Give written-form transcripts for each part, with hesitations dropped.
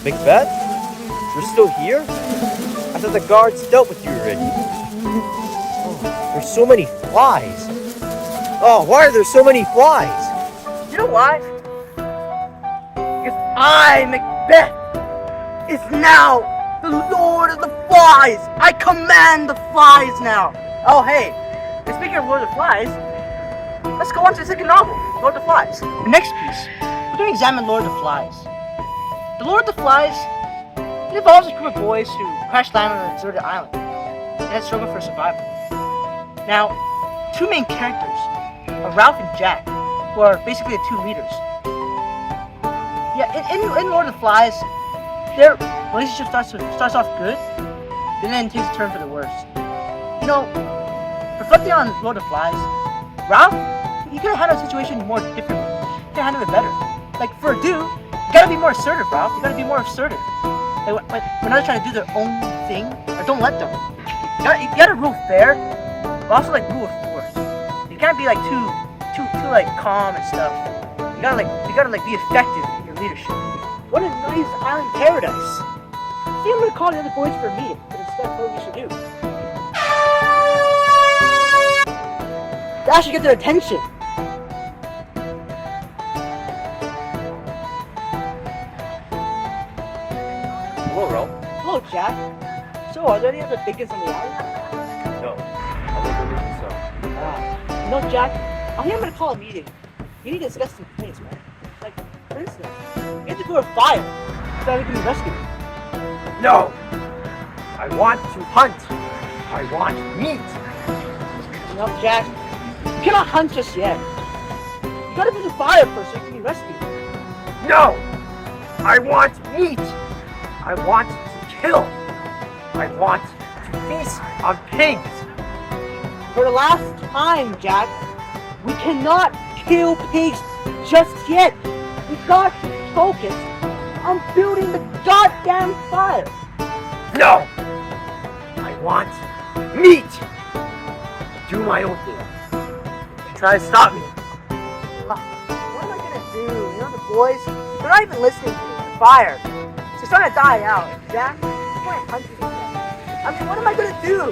Macbeth? You're still here? I thought the guards dealt with you already. Oh, there's so many flies. Oh, why are there so many flies? You know why? Because I, Macbeth, is now the Lord of the Flies. I command the flies now. Oh, hey, and speaking of Lord of the Flies, let's go on to the second novel, Lord of the Flies. The next piece, we're going to examine Lord of the Flies. The Lord of the Flies, it involves a group of boys who crash land on a deserted island and struggle for survival. Now, two main characters are Ralph and Jack, who are basically the two leaders. Yeah, in Lord of the Flies, their relationship starts off good, and then takes a turn for the worse. You know, reflecting on Lord of the Flies, Ralph, he could have handled the situation more differently. He could have handled it better. Like, for a dude, you gotta be more assertive, Ralph. You gotta be more assertive. Like, when others trying to do their own thing, or don't let them. You gotta rule fair, but also, like, rule with force. You can't be, like, too like, calm and stuff. You gotta be effective in your leadership. What a nice island paradise. I think I'm gonna call the other boys for a meeting, but instead, what we should do. That should get their attention. Hello, Ralph. Hello, Jack. So, are there any other biggins on the island? No, I wasn't thinking so. You know, Jack, I think I'm gonna call a meeting. We need to discuss some things, man. Like, for instance, we have to go to fire so that we can be rescued. No! I want to hunt. I want meat. You know, Jack, you cannot hunt just yet. You gotta be the fire first so you can be rescued. No! I want meat. I want to kill. I want to feast on pigs. For the last time, Jack, we cannot kill pigs just yet. We got to focus on building the goddamn fire. No! I want meat. Do my own thing. Try to stop me. What am I gonna do? You know, the boys, they're not even listening to me. The fire, it's starting to die out. Jack, I'm going to hunt you again. I mean, what am I gonna do?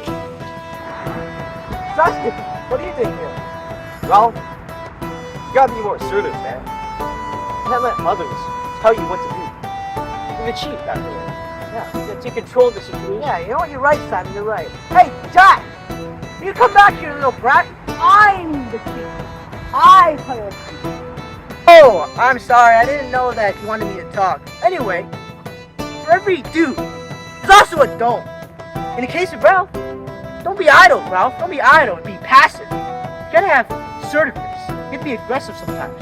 Justin, what are you doing here? Ralph, you gotta be more assertive, man. You can't let others tell you what to do. You're the chief, after all. Yeah, you gotta take control of the situation. Yeah, you know what? You're right, Simon. You're right. Hey, Jack! You come back here, little brat. I'm the chief. I play the chief. Oh, I'm sorry. I didn't know that you wanted me to talk. Anyway, for every dude, there's also a don't. In the case of Ralph, don't be idle, Ralph. Don't be idle and be passive. You gotta have assertiveness. You have to be aggressive sometimes.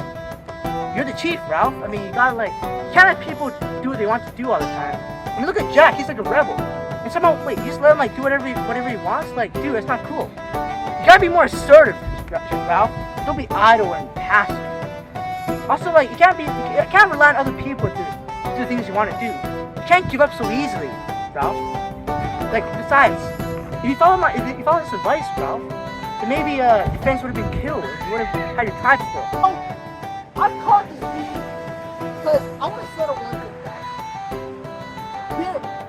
You're the chief, Ralph. I mean, you gotta you can't let people do what they want to do all the time. I mean, look at Jack. He's like a rebel. And somehow, wait, you just let him do whatever he wants? Like, dude, that's not cool. You gotta be more assertive, Ralph. Don't be idle and passive. Also, you can't rely on other people to do things you want to do. You can't give up so easily, Ralph. Besides, if you follow this advice, Ralph, then maybe your friends would have been killed. You would have had your tribes killed. Oh, I've caught this meeting because I want to settle one thing, guys.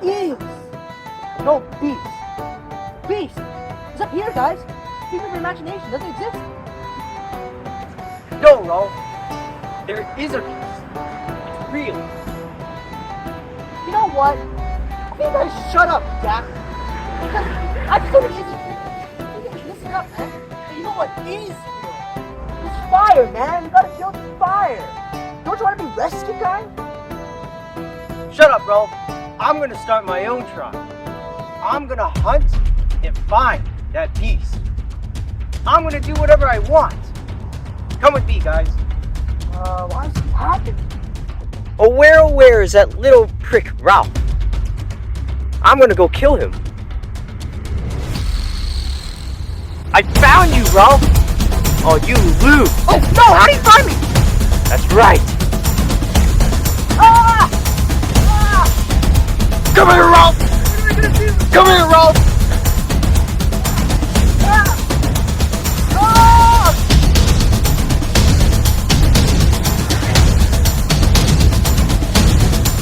There is no beast. Beast is up here, guys. Think of your imagination. Doesn't exist. No, Ralph. There is a beast. It's real. You know what? I think I should shut up, Jack. Because I just don't need to listen up, man. And you know what is real? It's fire, man. You gotta kill the fire. Don't you want to be rescued, guy? Shut up, Ralph. I'm gonna start my own tribe. I'm gonna hunt and find that beast. I'm gonna do whatever I want. Come with me, guys. Why is this happening? Oh, where is that little prick Ralph? I'm gonna go kill him. I found you, Ralph! Oh, you lose! Oh, no! How do you find me? That's right! Ah! Come here, Ralph! What am I gonna do? Come here, Ralph!